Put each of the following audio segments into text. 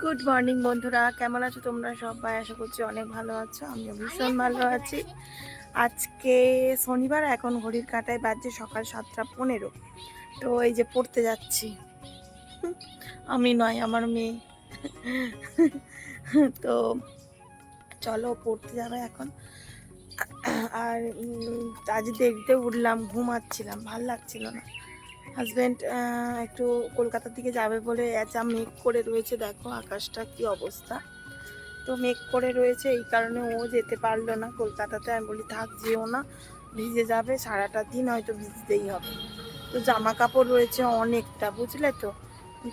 Good morning বন্ধুরা, কেমন আছো তোমরা সবাই? আশা করছি অনেক ভালো আছো। আমিও ভীষণ ভালো আছি। আজকে শনিবার, এখন ঘড়ির কাঁটায় বাজছে সকাল 7টা 15। তো এই যে পড়তে যাচ্ছি। আমি নয়, আমার মেয়ে। তো চলো পড়তে যাবে এখন। আর আজ দেরিতে উঠলাম, ঘুমাচ্ছিলাম, ভাল লাগছিল না। হাজব্যান্ড একটু কলকাতার দিকে যাবে বলে যা মেঘ করে রয়েছে, দেখো আকাশটা কি অবস্থা। তো মেঘ করে রয়েছে, এই কারণে ও যেতে পারলো না কলকাতাতে। আমি বলি থাক, যেও না, ভিজে যাবে, সারাটা দিন হয়তো ভিজতেই হবে। তো জামা কাপড় রয়েছে অনেকটা, বুঝলে তো।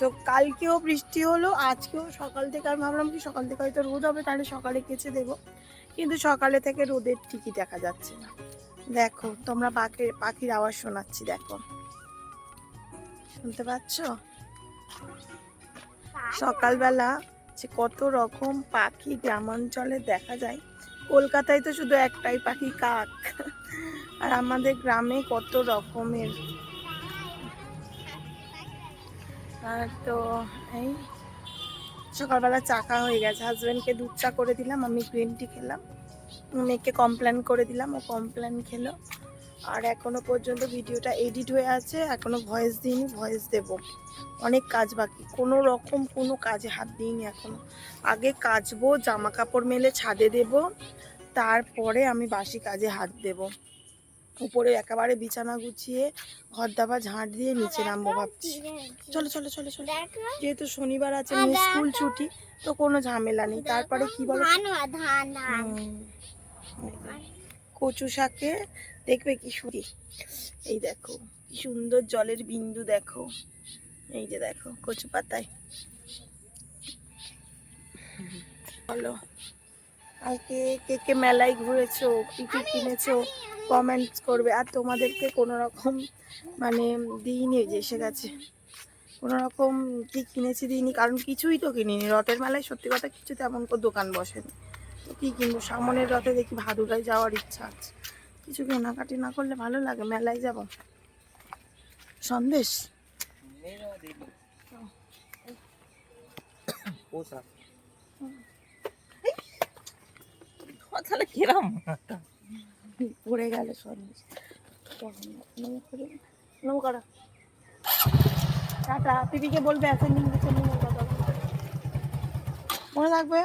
তো কালকেও বৃষ্টি হলো, আজকেও সকাল থেকে আমি ভাবলাম কি সকাল থেকে হয়তো রোদ হবে, তাহলে সকালে কেচে দেবো, কিন্তু সকালে থেকে রোদের ঠিকই দেখা যাচ্ছে না। দেখো তোমরা পাখির আওয়াজ শোনাচ্ছি, দেখো, শুনতে পাচ্ছ? সকালবেলা যে কত রকম পাখি গ্রামাঞ্চলে দেখা যায়। কলকাতায় তো শুধু একটাই পাখি, কাক। আর আমাদের গ্রামে কত রকমের। আর তো এই সকালবেলা চা খাওয়া হয়ে গেছে, হাজব্যান্ডকে দুধ চা করে দিলাম, আমি গ্রিন টি খেলাম, মেয়েকে কমপ্লেন করে দিলাম, ও কমপ্লেন খেলো। আর এখনো পর্যন্ত ভিডিওটা এডিট হয়ে আছে, এখনো ভয়েস দিইনি, ভয়েস দেব। অনেক কাজ বাকি, কোনো রকম কোনো কাজে হাত দিইনি এখনো। আগে কাচবো, জামা কাপড় মেলে ছাদে দেব, তারপরে আমি বাসি কাজে হাত দেব। উপরে একেবারে বিছানা গুছিয়ে ঘর দাবা ঝাঁট দিয়ে নিচে নামবো ভাবছি। চলো চলো চলো চলো, যেহেতু শনিবার আছে, মেয়ে স্কুল ছুটি, তো কোনো ঝামেলা নেই। তারপরে কি বলো, কচু শাকে দেখবে কি সুরি, এই দেখো কি সুন্দর জলের বিন্দু, দেখো এই যে দেখো কচু পাতায়। বলো, আর কে কে কে মেলায় ঘুরেছো, কি কি কিনেছো, কমেন্টস করবে। আর তোমাদেরকে কোনো রকম মানে দিইনি, যে এসে গেছে, কোনো রকম কি কিনেছি দিইনি, কারণ কিছুই তো কিনিনি। রথের মেলায় সত্যি কথা কিছু তেমন কোনো দোকান বসেনি, তো কী কিনবো। সামনের রথে দেখি ভাদুরায় যাওয়ার ইচ্ছা আছে, কিছু কেনাকাটি না করলে ভালো লাগে। মেলায় যাব, সন্দেশ কিরম পড়ে গেল সন্দেশ। টাটা, পিপিকে বলবে অ্যাসেন্ডিং ডিসেন্ডিং এর কথা মনে থাকবে।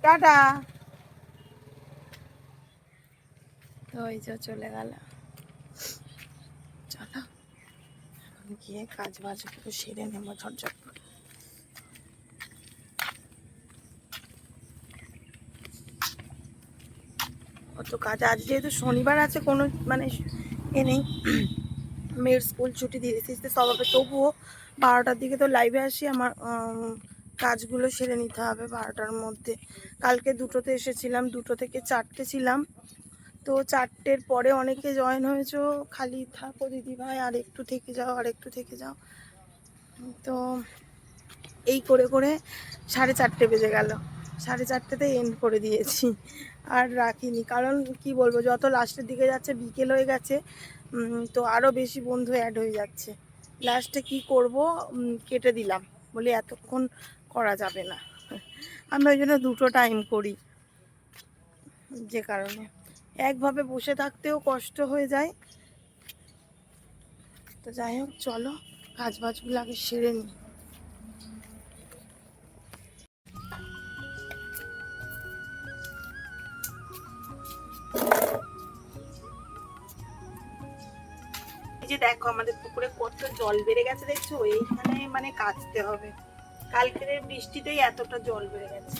টাটা। তো এই যে চলে গেল। চলো এখন গিয়ে কাজ বাজ একটু সেরে নেবো ঝটঝট করে। অত কাজ, আজ যেহেতু শনিবার আছে, কোনো মানে এ নেই, মেয়ের স্কুল ছুটি দিয়ে দিতে স্বভাবে, তবুও 12টার দিকে তো লাইভে আসি, আমার কাজগুলো সেরে নিতে হবে 12টার মধ্যে। কালকে 2টোতে এসেছিলাম, 2টো থেকে 4টে ছিলাম। তো 4টের পরে অনেকে জয়েন হয়েছো, খালি থাকো দিদি ভাই, আর একটু থেকে যাও, আর একটু থেকে যাও। তো এই করে করে 4:30 বেজে গেল, 4:30তে এন্ড করে দিয়েছি, আর রাখিনি। কারণ কি বলবো, যত লাস্টের দিকে যাচ্ছে বিকেল হয়ে গেছে, তো আরও বেশি বন্ধু অ্যাড হয়ে যাচ্ছে। লাস্টে কি করব, কেটে দিলাম, বলি এতক্ষণ করা যাবে না। আমি ওই জন্য 2টো টাইম করি, যে কারণে একভাবে বসে থাকতেও কষ্ট হয়ে যায়। তো যাই হোক, চলো কাজ বাজগুলো আগে সেরে নিই। এই যে দেখো আমাদের পুকুরে কত জল বেড়ে গেছে, দেখছো? এইখানে মানে কাচতে হবে, কালকের বৃষ্টিতেই এতটা জল বেড়ে গেছে।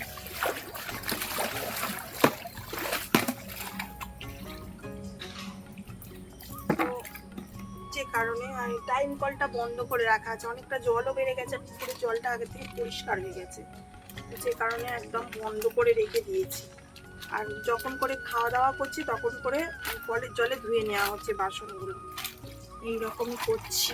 যে কারণে টাইম কলটা বন্ধ করে রাখা আছে, অনেকটা জলও বেড়ে গেছে, পুকুরের জলটা আগে থেকে পরিষ্কার হয়ে গেছে, যে কারণে একদম বন্ধ করে রেখে দিয়েছি। আর যখন করে খাওয়া দাওয়া করছি তখন করে কলের জলে ধুয়ে নেওয়া হচ্ছে বাসনগুলো, এইরকমই করছি।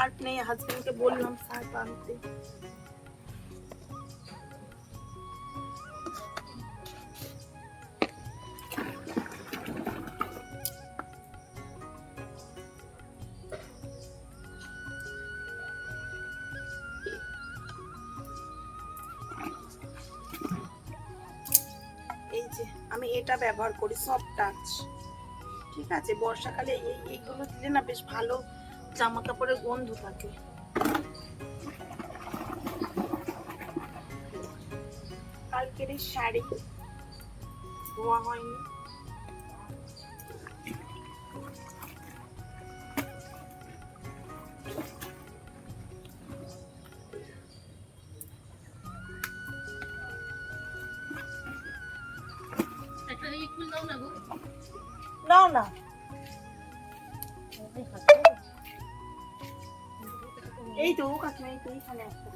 সার্ফ নেই, হাজবেন্ডকে বললাম সার্ফ আনতে। এই যে আমি এটা ব্যবহার করি, সফট টাচ, ঠিক আছে। বর্ষাকালে এইগুলো দিলে না বেশ ভালো জামা কাপড়ের গন্ধ থাকে। কালকের এই শাড়ি ধোয়া হয়নি, নাও না এই তো কাকিমা, এই তো এইখানে একটা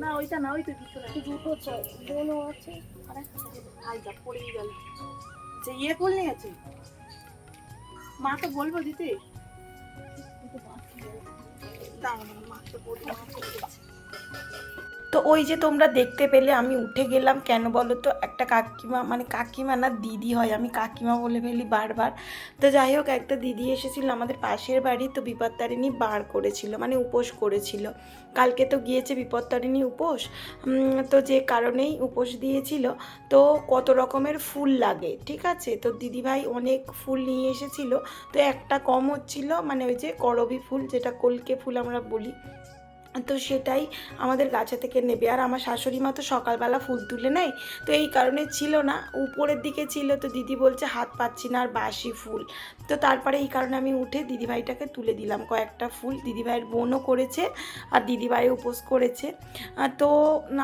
না, ওইটা না, ওই তো ভিতরে দুটো বোনও আছে, আর একটা ভাই যা পড়েই গেল। যে ইয়ে ফুল নিয়েছে, মাকে বলবো দিতে, মাকে বলবো। তো ওই যে তোমরা দেখতে পেলে আমি উঠে গেলাম কেন বলো তো, একটা কাকিমা, মানে কাকিমা না দিদি হয়, আমি কাকিমা বলে ফেলি বারবার। তো যাই হোক, একটা দিদি এসেছিল আমাদের পাশের বাড়ি, তো বিপত্তারিণী বার করেছিল, মানে উপোস করেছিল। কালকে তো গিয়েছে বিপত্তারিণী উপোস, তো যে কারণেই উপোস দিয়েছিল। তো কত রকমের ফুল লাগে, ঠিক আছে। তো দিদিভাই অনেক ফুল নিয়ে এসেছিল, তো একটা কম হচ্ছিল, মানে ওই যে করবী ফুল, যেটা কলকে ফুল আমরা বলি, তো সেটাই আমাদের গাছে থেকে নেবে। আর আমার শাশুড়ি মা তো সকালবেলা ফুল তুলে নেয়, তো এই কারণে ছিল না, উপরের দিকে ছিল। তো দিদি বলছে হাত পাচ্ছি না আর বাসি ফুল, তো তারপরে এই কারণে আমি উঠে দিদিভাইটাকে তুলে দিলাম কয়েকটা ফুল। দিদিভাইয়ের বোনও করেছে আর দিদিভাই উপোস করেছে। তো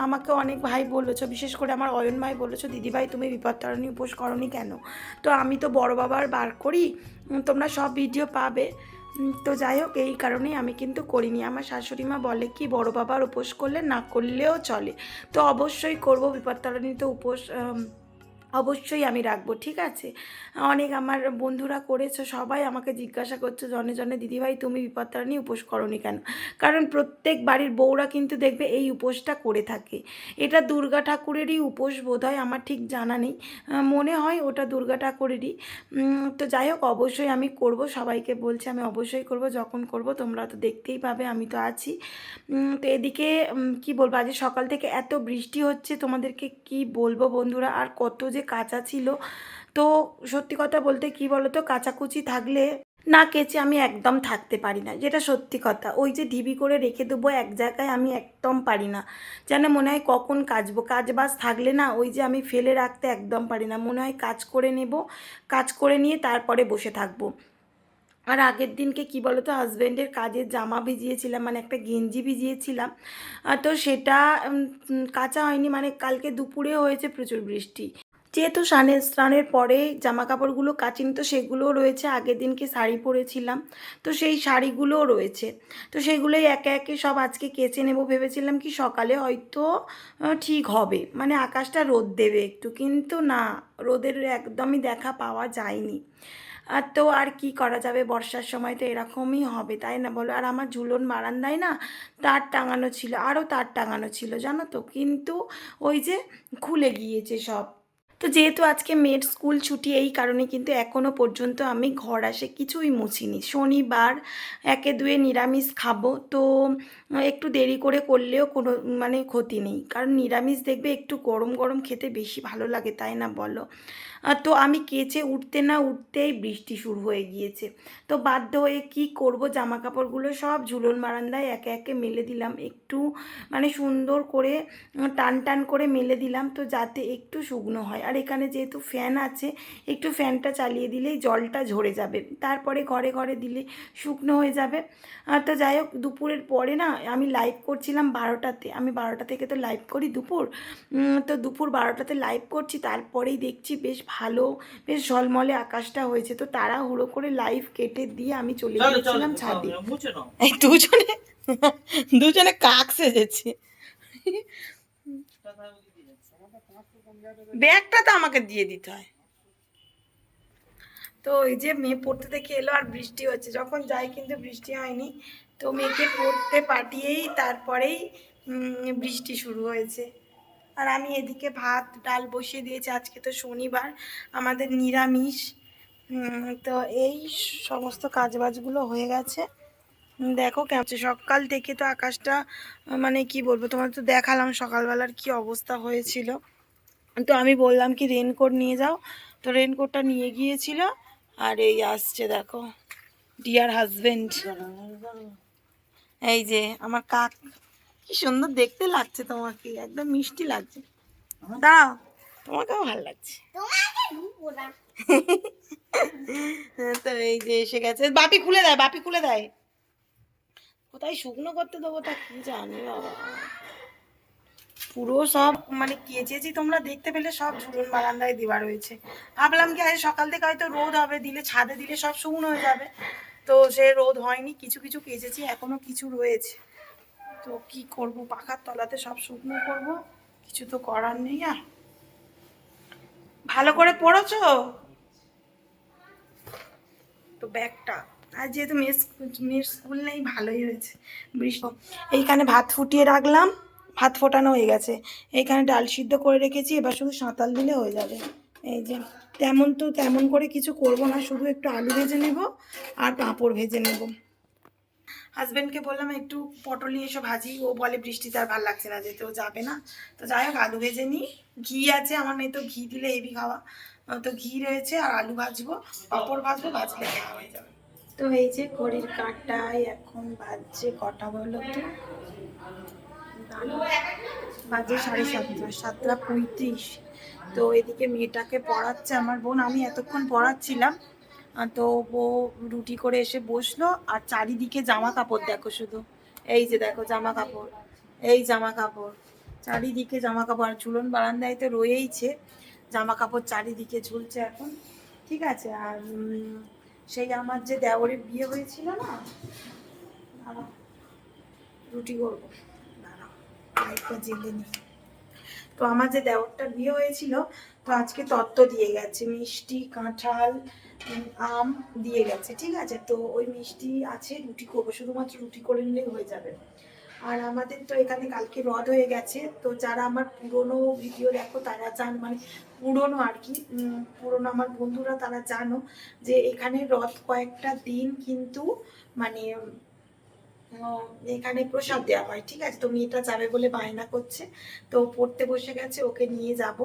আমাকে অনেক ভাই বলেছো, বিশেষ করে আমার অয়ন ভাই বলেছো, দিদিভাই তুমি বিপত্তারিণী উপোস করনি কেন। তো আমি তো বড় বাবার বার করি, তোমরা সব ভিডিও পাবে। তো যাই হোক, এই কারণেই আমি কিন্তু করিনি। আমার শাশুড়ি মা বলে কি, বড় বাবার উপোস করলে না করলেও চলে, তো অবশ্যই করবো বিপত্তারিণীতে উপোস, অবশ্যই আমি রাখবো, ঠিক আছে। অনেক আমার বন্ধুরা করেছো, সবাই আমাকে জিজ্ঞাসা করছো জনে জনে, দিদিভাই তুমি বিপত্তারিণী উপোস করোনি কেন। কারণ প্রত্যেক বাড়ির বউরা কিন্তু দেখবে এই উপোসটা করে থাকে। এটা দুর্গা ঠাকুরেরই উপোস বোধ হয়, আমার ঠিক জানা নেই, মনে হয় ওটা দুর্গা ঠাকুরেরই। তো যাই হোক, অবশ্যই আমি করব, সবাইকে বলছি আমি অবশ্যই করব। যখন করব তোমরা তো দেখতেই পাবে, আমি তো আছি। তো এদিকে কি বলবো, আজ সকাল থেকে এত বৃষ্টি হচ্ছে, তোমাদেরকে কি বলবো বন্ধুরা, আর কত যে কাঁচা ছিল। তো সত্যি কথা বলতে কি বলো তো, কাচাকুচি থাকলে না কেচে আমি একদম থাকতে পারি না, যেটা সত্যি কথা। ওই যে ঢিবি করে রেখে দেবো এক জায়গায়, আমি একদম পারি না। যেন মনে হয় কখন কাচবো, কাজ বাজ থাকলে না ওই যে আমি ফেলে রাখতে একদম পারি না, মনে হয় কাজ করে নেব, কাজ করে নিয়ে তারপরে বসে থাকবো। আর আগের দিনকে কি বলো তো, হাজব্যান্ডের কাজের জামা ভিজিয়েছিলাম, মানে একটা গেঞ্জি ভিজিয়েছিলাম, তো সেটা কাঁচা হয়নি, মানে কালকে দুপুরে হয়েছে প্রচুর বৃষ্টি, যেহেতু স্নানের পরে জামা কাপড়গুলো কাচিনি, তো সেগুলোও রয়েছে। আগের দিনকে শাড়ি পরেছিলাম, তো সেই শাড়িগুলোও রয়েছে, তো সেগুলোই একে একে সব আজকে কেচে নেব। ভেবেছিলাম কি সকালে হয়তো ঠিক হবে, মানে আকাশটা রোদ দেবে একটু, কিন্তু না, রোদের একদমই দেখা পাওয়া যায়নি। আর তো আর কি করা যাবে, বর্ষার সময় তো এরকমই হবে, তাই না বলো। আর আমার ঝুলন বারান্দায় না তার টাঙানো ছিল, আরও তার টাঙানো ছিল জানো তো, কিন্তু ওই যে খুলে গিয়েছে সব। তো যেহেতু আজকে মেয়ের স্কুল ছুটি, এই কারণে কিন্তু এখনও পর্যন্ত আমি ঘর আসে কিছুই মুছিনি। শনিবার একে দুয়ে নিরামিষ খাবো, তো একটু দেরি করে করলেও কোনো মানে ক্ষতি নেই, কারণ নিরামিষ দেখবে একটু গরম গরম খেতে বেশি ভালো লাগে, তাই না বলো। তো আমি কেচে উঠতে না উঠতেই বৃষ্টি শুরু হয়ে গিয়েছে, তো বাধ্য হয়ে কি করব, জামা কাপড়গুলো সব ঝুলন বারান্দায় একে একে মেলে দিলাম, একটু মানে সুন্দর করে টান টান করে মেলে দিলাম, তো যাতে একটু শুকনো হয়। আর এখানে যেহেতু ফ্যান আছে, একটু ফ্যানটা চালিয়ে দিলেই জলটা ঝরে যাবে, তারপরে ঘরে ঘরে দিলে শুকনো হয়ে যাবে। তো যাই হোক, দুপুরের পরে না আমি লাইভ করছিলাম 12টাতে, আমি 12টা থেকে তো লাইভ করি দুপুর, তো দুপুর 12টাতে লাইভ করছি, তারপরেই দেখছি বেশ ভালো, বেশ ঝলমলে আকাশটা হয়েছে, তো তাড়াহুড়ো করে লাইভ কেটে দিয়ে আমি চলে গিয়েছিলাম ছাদে। এই দুজনে দুজনে কাক সেজেছে। ব্যাগটা তো আমাকে দিয়ে দিতে হয়। তো এই যে মেয়ে পড়তে থেকে এলো আর বৃষ্টি হচ্ছে, যখন যাই কিন্তু বৃষ্টি হয়নি। তো মেয়েকে পড়তে পাঠিয়েই তারপরেই বৃষ্টি শুরু হয়েছে। আর আমি এদিকে ভাত ডাল বসিয়ে দিয়েছি, আজকে তো শনিবার আমাদের নিরামিষ। তো এই সমস্ত কাজবাজগুলো হয়ে গেছে। দেখো কেমন সকাল থেকে তো আকাশটা, মানে কি বলবো, তোমার তো দেখালাম সকালবেলার কি অবস্থা হয়েছিল। তো আমি বললাম কি রেনকোট নিয়ে যাও, তো রেনকোটটা নিয়ে গিয়েছিল। আর এই আসছে দেখো ডিয়ার হাজবেন্ড, এই যে আমার কাক, কি সুন্দর দেখতে লাগছে তোমাকে, একদম মিষ্টি লাগছে। দাঁড়াও, তোমাকেও ভালো লাগছে। তো এই যে এসে গেছে, বাপি খুলে দেয়, বাপি খুলে দেয়। কোথায় শুকনো করতে দেবো তা কি জানি বাবা। পুরো সব মানে কেচেছি, তোমরা দেখতে পেলে সব ঝুলন বারান্দায় দেওয়া রয়েছে। ভাবলাম কি আজ সকাল থেকে হয়তো রোদ হবে, দিলে ছাদে দিলে সব শুকনো হয়ে যাবে। তো সে রোদ হয়নি, কিছু কিছু কেচেছি, এখনো কিছু রয়েছে। তো কি করব, পাখার তলাতে সব শুকনো করব, কিছু তো করার নেই। আর ভালো করে পড়েছো তো ব্যাগটা? আর যেহেতু মেয়ের স্কুল নেই, ভালোই হয়েছে বৃষ্টি। এইখানে ভাত ফুটিয়ে রাখলাম, ভাত ফোটানো হয়ে গেছে। এইখানে ডাল সিদ্ধ করে রেখেছি, এবার শুধু সাঁতাল দিলে হয়ে যাবে। এই যে তেমন করে কিছু করব না, শুধু একটু আলু ভেজে নেব আর পাঁপড় ভেজে নেব। হাজব্যান্ডকে বললাম একটু পটল নিয়ে এসে ভাজি, ও বলে বৃষ্টিতে আর ভালো লাগছে না যেতে, ও যাবে না। তো যাই হোক আলু ভেজে নিই, ঘি আছে আমার মেয়ে তো ঘি দিলে হেভি খাওয়া, তো ঘি রয়েছে আর আলু ভাজবো, পাঁপড় ভাজবো, ভাজলে খাওয়া হয়ে যাবে। তো এই যে ঘড়ির কাঁটায় এখন বাজছে কটা বলো তো, বাজে 7:30, 7:35। তো এদিকে মেয়েটাকে পড়াচ্ছে আমার বোন, আমি এতক্ষণ পড়াচ্ছিলাম। তো ও রুটি করে এসে বসলো, আর চারিদিকে জামা কাপড় দেখো শুধু, এই যে দেখো জামা কাপড়, এই জামা কাপড়, চারিদিকে জামা কাপড়। আর ঝুলন বারান্দায় তো রয়েইছে জামা কাপড়, চারিদিকে ঝুলছে এখন। ঠিক আছে। আর সেই আমার যে দেওরের বিয়ে হয়েছিল না, রুটি করবো, দাঁড়াও লাইটটা জেলে নি। তো আমার যে দেওরটার বিয়ে হয়েছিল, তো আজকে তত্ত্ব দিয়ে গেছে, মিষ্টি কাঁঠাল আম দিয়ে গেছে। ঠিক আছে, তো ওই মিষ্টি আছে, রুটি করবো, শুধুমাত্র রুটি করে নিলেই হয়ে যাবে। আর আমাদের তো এখানে কালকে রথ হয়ে গেছে। তো যারা আমার পুরনো ভিডিও দেখো তারা জান, মানে পুরনো আর কি, পুরনো আমার বন্ধুরা তারা জানো যে এখানে রথ কয়েকটা দিন কিন্তু মানে এখানে প্রসাদ দেওয়া হয়। ঠিক আছে, তো মেয়েটা যাবে বলে বায়না করছে, তো পড়তে বসে গেছে, ওকে নিয়ে যাব।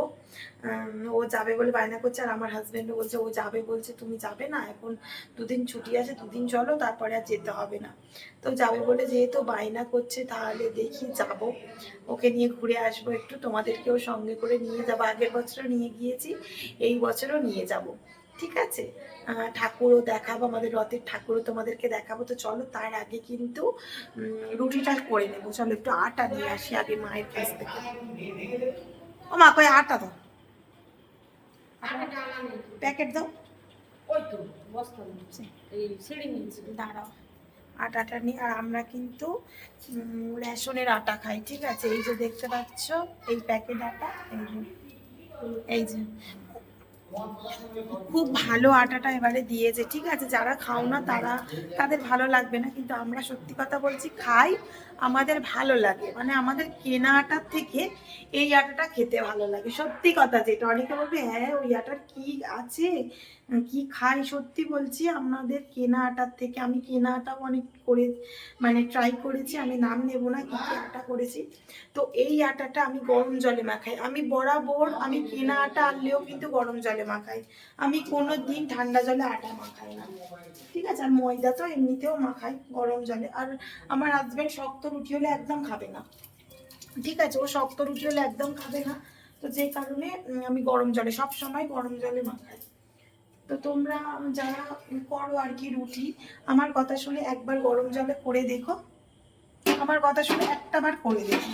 ও যাবে বলে বায়না করছে, আর আমার হাজবেন্ডও বলছে ও যাবে, বলছে তুমি যাবে না, এখন 2 দিন ছুটি আছে, 2 দিন চলো, তারপরে আর যেতে হবে না। তো যাবে বলে যেহেতু বায়না করছে, তাহলে দেখি যাব, ওকে নিয়ে ঘুরে আসবো একটু, তোমাদেরকেও সঙ্গে করে নিয়ে যাবো। আগের বছরও নিয়ে গিয়েছি, এই বছরও নিয়ে যাব। ঠিক আছে, ঠাকুরও দেখাবো, আমাদের রথের ঠাকুরও তোমাদেরকে দেখাবো। তো চলো তার আগে কিন্তু রুটিটা করে নেবো। চলো একটু আটা নিয়ে আসি আগে মায়ের কাছ থেকে। ও মা, কই আটা দাও, প্যাকেট দাও, দাঁড়াও আটাটা নিই। আর আমরা কিন্তু রেশনের আটা খাই। ঠিক আছে, এই যে দেখতে পাচ্ছ এই প্যাকেট আটা, এই যে খুব ভালো আটাটা এবারে দিয়েছে। ঠিক আছে, যারা খাও না তাদের ভালো লাগবে না, কিন্তু আমরা সত্যি কথা বলছি খাই, আমাদের ভালো লাগে। মানে আমাদের কেনা আটার থেকে এই আটাটা খেতে ভালো লাগে, সত্যি কথা। যেটা অনেকে বলবে হ্যাঁ ওই আটার কি আছে, কি খাই, সত্যি বলছি আমাদের কেনা আটার থেকে, আমি কেনা আটাও অনেক করে মানে ট্রাই করেছি, আমি নাম নেব না কি কি আটা করেছি। তো এই আটাটা আমি গরম জলে মাখাই, আমি বরাবর আমি কেনা আটা আনলেও কিন্তু গরম জলে মাখাই, আমি কোনো দিন ঠান্ডা জলে আটা মাখাই না। ঠিক আছে, আর ময়দা তো এমনিতেও মাখাই গরম জলে। আর আমার হাজব্যান্ড শক্ত রুটি হলে একদম খাবে না। ঠিক আছে, ও শক্ত রুটি হলে একদম খাবে না, তো যে কারণে আমি গরম জলে, সব সময় গরম জলে মাখাই। তো তোমরা যারা করো আর কি রুটি, আমার কথা শুনে একবার গরম জলে করে দেখো, আমার কথা শুনে একটা বার করে দেখো।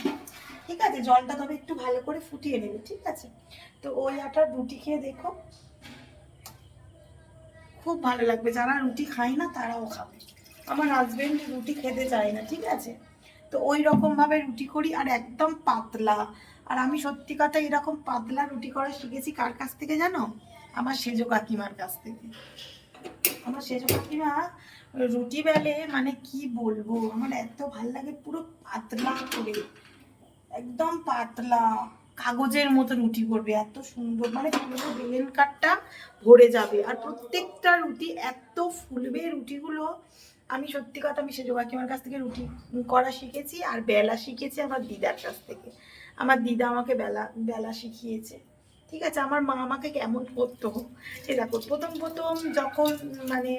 ঠিক আছে, জলটা তবে একটু ভালো করে ফুটিয়ে নেবে। ঠিক আছে, তো ওই আটার রুটি খেয়ে দেখো, খুব ভালো লাগবে। যারা রুটি খায় না তারাও খাবে। আমার হাজবেন্ড রুটি খেতে চায় না। ঠিক আছে, তো ওই রকম ভাবে রুটি করি, আর একদম পাতলা। আর আমি সত্যি কথা এরকম পাতলা রুটি করা শিখেছি কার কাছ থেকে জানো? আমার সেজো কাকিমার কাছ থেকে। আমার সেজো কাকিমা রুটি বেলে, মানে কি বলবো, আমার এত ভাল লাগে, পুরো পাতলা করে, একদম পাতলা কাগজের মতো রুটি করবে, এত সুন্দর, মানে পুরো বেলেন কাঠটা ভরে যাবে, আর প্রত্যেকটা রুটি এত ফুলবে রুটিগুলো। আমি সত্যি কথা, আমি সেজো কাকিমার কাছ থেকে রুটি করা শিখেছি, আর বেলা শিখেছি আমার দিদার কাছ থেকে। আমার দিদা আমাকে বেলা বেলা শিখিয়েছে। ঠিক আছে, আমার মা আমাকে কেমন করতো, এ দেখো প্রথম প্রথম যখন মানে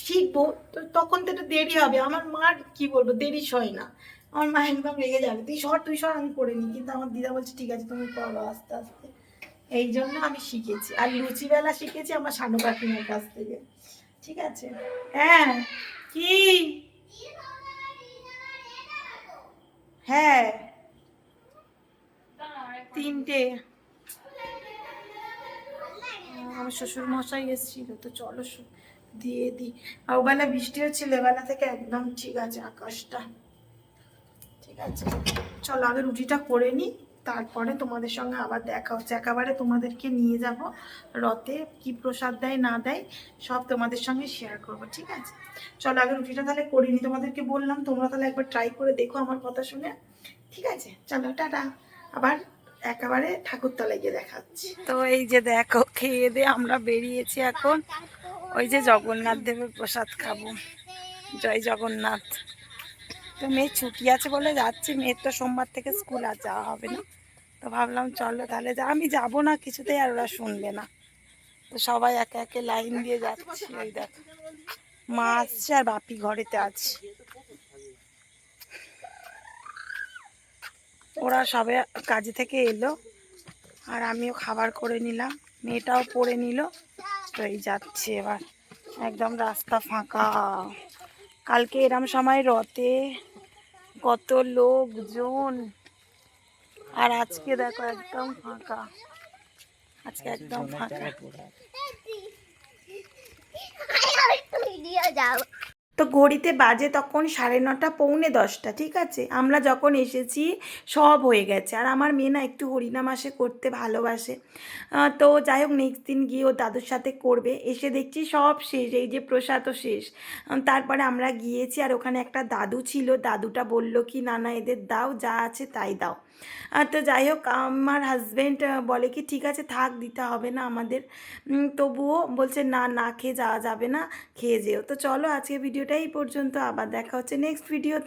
শিখবো, তো তখন তো একটু দেরি হবে, আমার মার কি বলবো, দেরি সয় না। আমার মা একদম রেগে যাবে, তুই সর আমি করে নিই, কিন্তু আমার দিদা বলছে ঠিক আছে তুমি করো আস্তে আস্তে। এই জন্য আমি শিখেছি। আর লুচি বেলা শিখেছি আমার সানু কাকিমার কাছ থেকে। ঠিক আছে। হ্যাঁ। কি? হ্যাঁ, 3টে। আমার শ্বশুর মশাই এসেছিল, তো চলো দিয়ে দিই। আর ওবেলা বৃষ্টি হচ্ছিল, এবেলা থেকে একদম ঠিক আছে আকাশটা। ঠিক আছে, চলো আগে রুটিটা করে নিই, তারপরে তোমাদের সঙ্গে আবার দেখা হচ্ছে। একেবারে তোমাদেরকে নিয়ে যাব রথে, কি প্রসাদ দেয় না দেয় সব তোমাদের সঙ্গে শেয়ার করব। ঠিক আছে, চলো আগে রুটিটা তাহলে করে নিই। তোমাদেরকে বললাম, তোমরা তাহলে একবার ট্রাই করে দেখো আমার কথা শুনে। ঠিক আছে, চলো টাটা। আবার একেবারে ঠাকুরতলায় গিয়ে দেখা হচ্ছে। তো এই যে দেখো, খেয়ে দিয়ে আমরা বেরিয়েছি এখন, ওই যে জগন্নাথ দেবের প্রসাদ খাবো। জয় জগন্নাথ। তো মেয়ের ছুটি আছে বলে যাচ্ছি, মেয়ের তো সোমবার থেকে স্কুল আর যাওয়া হবে না, তো ভাবলাম চলো তাহলে আমি যাব না কিছুতেই, আর ওরা শুনবে না, তো সবাই একে একে লাইন দিয়ে যাচ্ছি। ওই দেখো মা আসছে আর বাপি ঘরেতে আছে, ওরা সবে কাজে থেকে এলো, আর আমিও খাবার করে নিলাম, মেয়েটাও পড়ে নিল। তো এই যাচ্ছে এবার, একদম রাস্তা ফাঁকা। কালকে এরম সময় রথে কত লোকজন, আর আজকে দেখো একদম ফাঁকা, আজকে একদম ফাঁকা। তো ঘড়িতে বাজে তখন 9:30 9:45। ঠিক আছে, আমরা যখন এসেছি সব হয়ে গেছে, আর আমার মেয়ে না একটু হরিনাম আসে করতে ভালোবাসে। তো যাই হোক, নেক্সট দিন গিয়ে ও দাদুর সাথে করবে, এসে দেখছি সব শেষ, এই যে প্রসাদও শেষ। তারপরে আমরা গিয়েছি, আর ওখানে একটা দাদু ছিল, দাদুটা বলল কি না না এদের দাও, যা আছে তাই দাও। তো যাই হোক, আমার হাজব্যান্ড বলে কি ঠিক আছে থাক, দিতে হবে না আমাদের। তবুও বলছে না না খেয়ে যাওয়া যাবে না, খেয়ে যেও। তো চলো আজকে ভিডিওটা এই পর্যন্ত, আবার দেখা হচ্ছে নেক্সট ভিডিওতে।